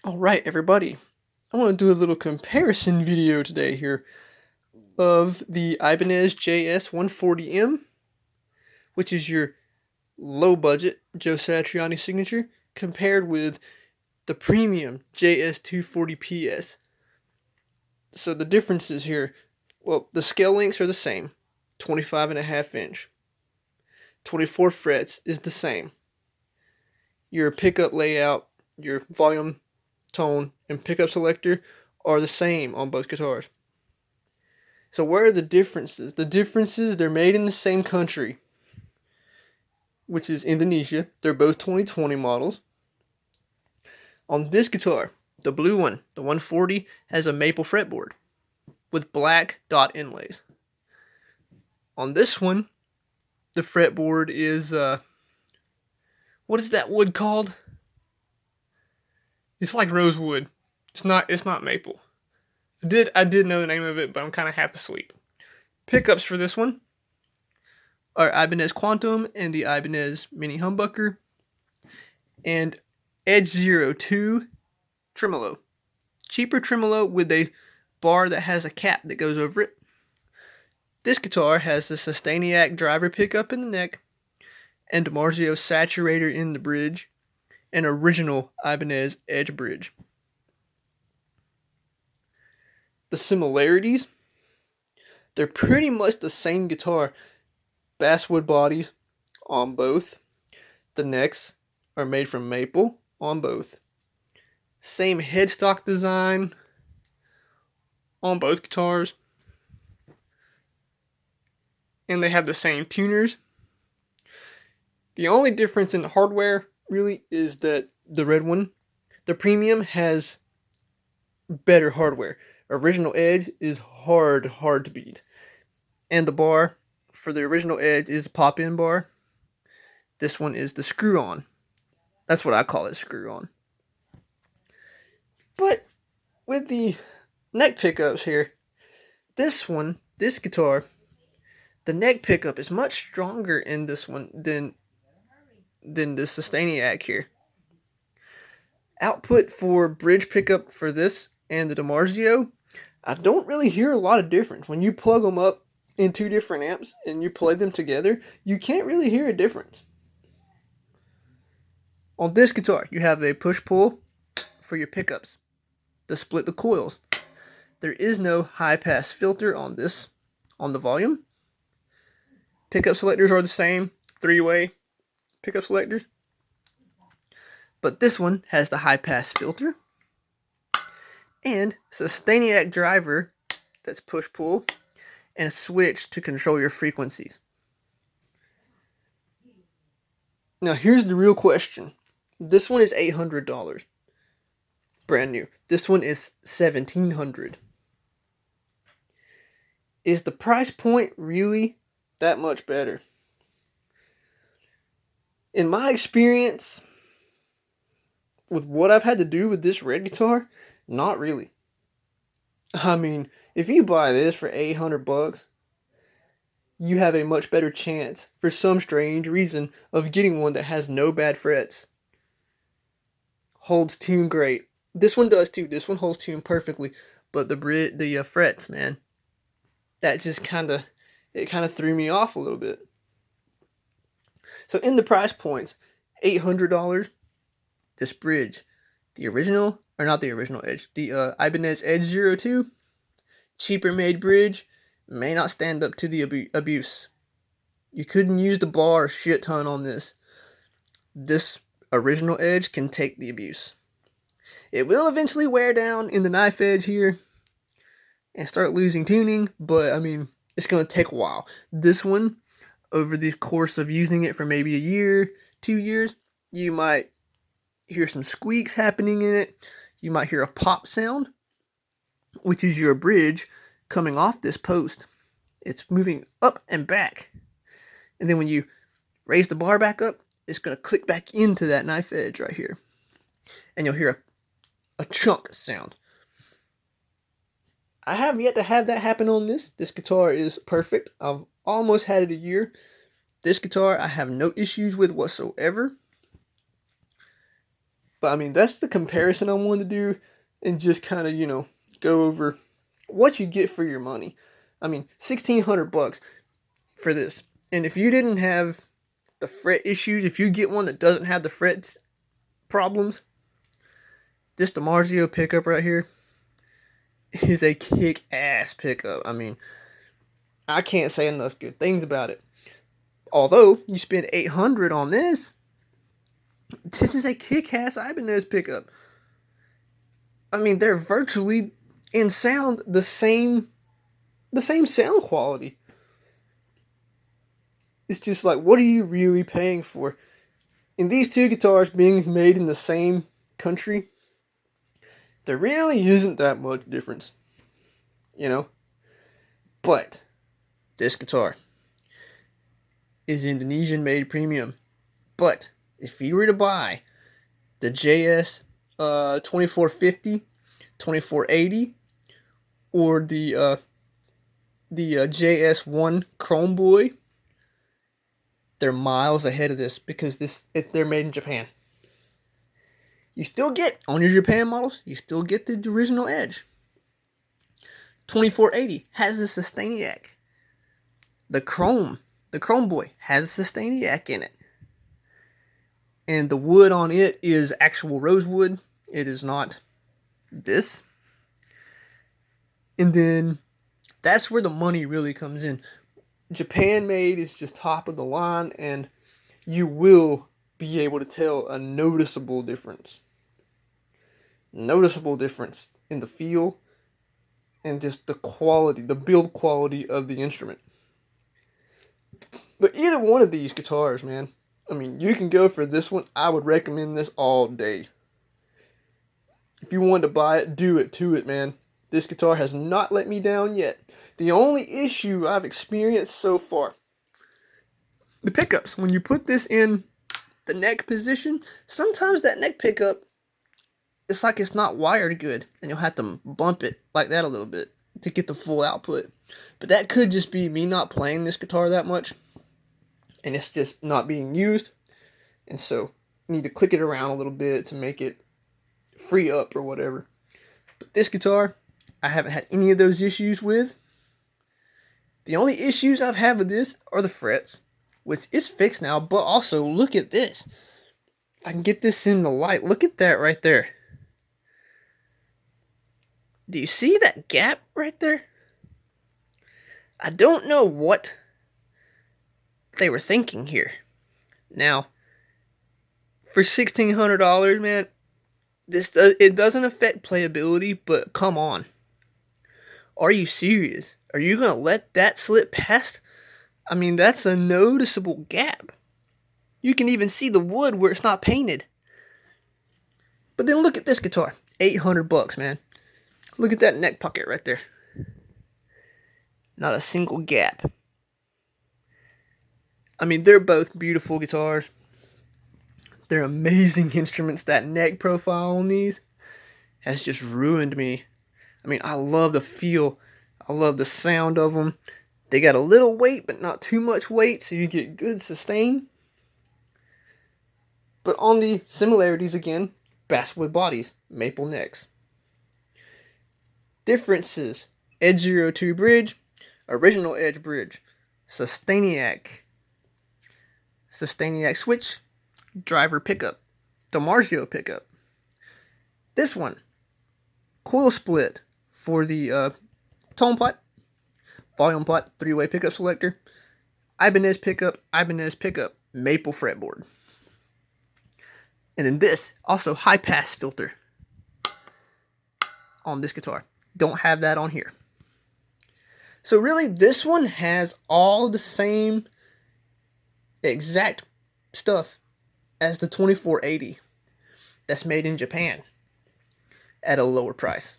Alright everybody, I want to do a little comparison video today here of the Ibanez JS140M, which is your low budget Joe Satriani signature, compared with the premium JS240PS. So the differences here, well, the scale lengths are the same, 25.5 inch. 24 frets is the same. Your pickup layout, your volume, tone, and pickup selector are the same on both guitars. So where are the differences? The differences, they're made in the same country, which is Indonesia. They're both 2020 models. On this guitar, the blue one, the 140, has a maple fretboard with black dot inlays. On this one, the fretboard is, what is that wood called? It's like rosewood. It's not maple. I did know the name of it, but I'm kind of half asleep. Pickups for this one are Ibanez Quantum and the Ibanez Mini Humbucker, and Edge 02 tremolo. Cheaper tremolo with a bar that has a cap that goes over it. This guitar has the Sustainiac driver pickup in the neck, and DiMarzio saturator in the bridge, and original Ibanez Edge bridge. The similarities, they're pretty much the same guitar. Basswood bodies on both. The necks are made from maple on both. Same headstock design on both guitars. And they have the same tuners. The only difference in the hardware really is that the red one, the premium, has better hardware. Original Edge is hard to beat. And the bar for the original Edge is a pop-in bar. This one is the screw-on. That's what I call it, screw-on. But with the neck pickups here, this guitar, the neck pickup is much stronger in this one than the Sustainiac here. Output for bridge pickup for this and the DiMarzio, I don't really hear a lot of difference. When you plug them up in two different amps and you play them together, you can't really hear a difference. On this guitar, you have a push-pull for your pickups to split the coils. There is no high-pass filter on this, on the volume. Pickup selectors are the same, three-way pickup selectors. But this one has the high-pass filter and Sustainiac driver that's push-pull and a switch to control your frequencies. Now here's the real question. This one is $800. Brand new. This one is $1,700. Is the price point really that much better? In my experience, with what I've had to do with this red guitar, not really. I mean, if you buy this for $800, you have a much better chance, for some strange reason, of getting one that has no bad frets. Holds tune great. This one does too. This one holds tune perfectly. But the frets, man, that just kind of threw me off a little bit. So in the price points, $800, this bridge, the original, or not the original Edge, the Ibanez Edge 02, cheaper made bridge, may not stand up to the abuse. You couldn't use the bar a shit ton on this. This original Edge can take the abuse. It will eventually wear down in the knife edge here and start losing tuning, but I mean, it's going to take a while. This one, over the course of using it for maybe a year, 2 years, you might hear some squeaks happening in it. You might hear a pop sound, which is your bridge coming off this post. It's moving up and back. And then when you raise the bar back up, it's going to click back into that knife edge right here. And you'll hear a chunk sound. I have yet to have that happen on this. This guitar is perfect. I've almost had it a year. This guitar I have no issues with whatsoever. But I mean, that's the comparison I wanted to do, and just kind of, you know, go over what you get for your money. I mean, $1,600 for this. And if you didn't have the fret issues, if you get one that doesn't have the frets problems, this DiMarzio pickup right here is a kick-ass pickup. I mean, I can't say enough good things about it. Although you spend $800 on this, this is a kick-ass Ibanez pickup. I mean, they're virtually in sound the same sound quality. It's just like, what are you really paying for? In these two guitars being made in the same country, there really isn't that much difference, you know? But this guitar is Indonesian made premium. But if you were to buy the JS2450, 2480, or the JS1 Chrome Boy, they're miles ahead of this, because they're made in Japan. You still get, on your Japan models, you still get the original edge. 2480 has a Sustainiac. The Chrome Boy has a Sustainiac in it. And the wood on it is actual rosewood. It is not this. And then that's where the money really comes in. Japan made is just top of the line, and you will be able to tell a noticeable difference. Noticeable difference in the feel and just the quality, the build quality of the instrument. But either one of these guitars, man, I mean, you can go for this one. I would recommend this all day. If you wanted to buy it, do it to it, man. This guitar has not let me down yet. The only issue I've experienced so far, the pickups. When you put this in the neck position, sometimes that neck pickup, it's like it's not wired good, and you'll have to bump it like that a little bit to get the full output. But that could just be me not playing this guitar that much, and it's just not being used, and so you need to click it around a little bit to make it free up or whatever. But this guitar, I haven't had any of those issues with. The only issues I've had with this are the frets, which is fixed now, but also look at this. If I can get this in the light, look at that right there. Do you see that gap right there? I don't know what they were thinking here. Now, for $1,600, man, it doesn't affect playability, but come on. Are you serious? Are you going to let that slip past? I mean, that's a noticeable gap. You can even see the wood where it's not painted. But then look at this guitar. $800, man. Look at that neck pocket right there. Not a single gap. I mean, they're both beautiful guitars. They're amazing instruments. That neck profile on these has just ruined me. I mean, I love the feel. I love the sound of them. They got a little weight, but not too much weight, so you get good sustain. But on the similarities again, basswood bodies, maple necks. Differences: Edge 02 bridge, original edge bridge, Sustainiac switch, driver pickup, DiMarzio pickup. This one, coil split for the tone pot, volume pot, 3-way pickup selector, Ibanez pickup, maple fretboard. And then this, also high pass filter on this guitar. Don't have that on here. So really, this one has all the same exact stuff as the 2480 that's made in Japan at a lower price.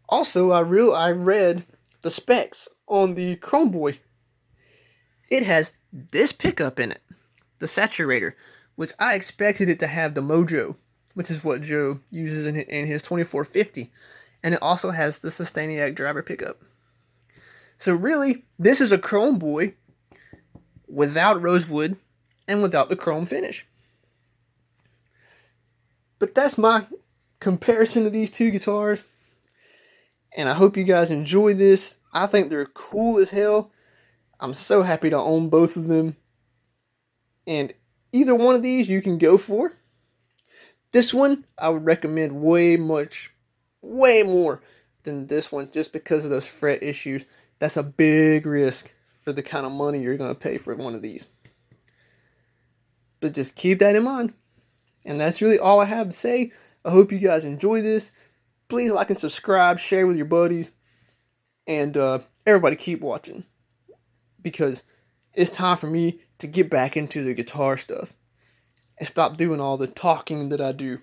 Also, I read the specs on the Chrome Boy. It has this pickup in it, the saturator, which I expected it to have the Mojo, which is what Joe uses in his 2450. And it also has the Sustainiac driver pickup. So really, this is a Chrome Boy without rosewood and without the chrome finish. But that's my comparison of these two guitars. And I hope you guys enjoy this. I think they're cool as hell. I'm so happy to own both of them. And either one of these you can go for. This one I would recommend way more than this one, just because of those fret issues. That's a big risk for the kind of money you're going to pay for one of these. But just keep that in mind. And that's really all I have to say. I hope you guys enjoy this. Please like and subscribe, share with your buddies, and everybody keep watching, because it's time for me to get back into the guitar stuff and stop doing all the talking that I do.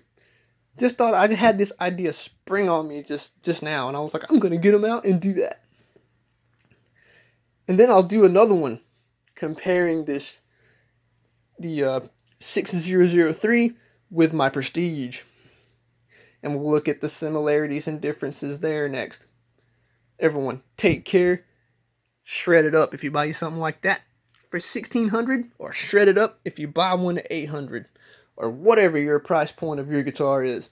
Just thought I just had this idea spring on me just now, and I was like, I'm gonna get them out and do that. And then I'll do another one comparing the 6003 with my Prestige, and we'll look at the similarities and differences there next. Everyone, take care. Shred it up if you buy you something like that for $1,600, or shred it up if you buy one at $800, or whatever your price point of your guitar is.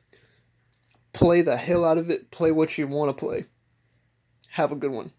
Play the hell out of it. Play what you want to play. Have a good one.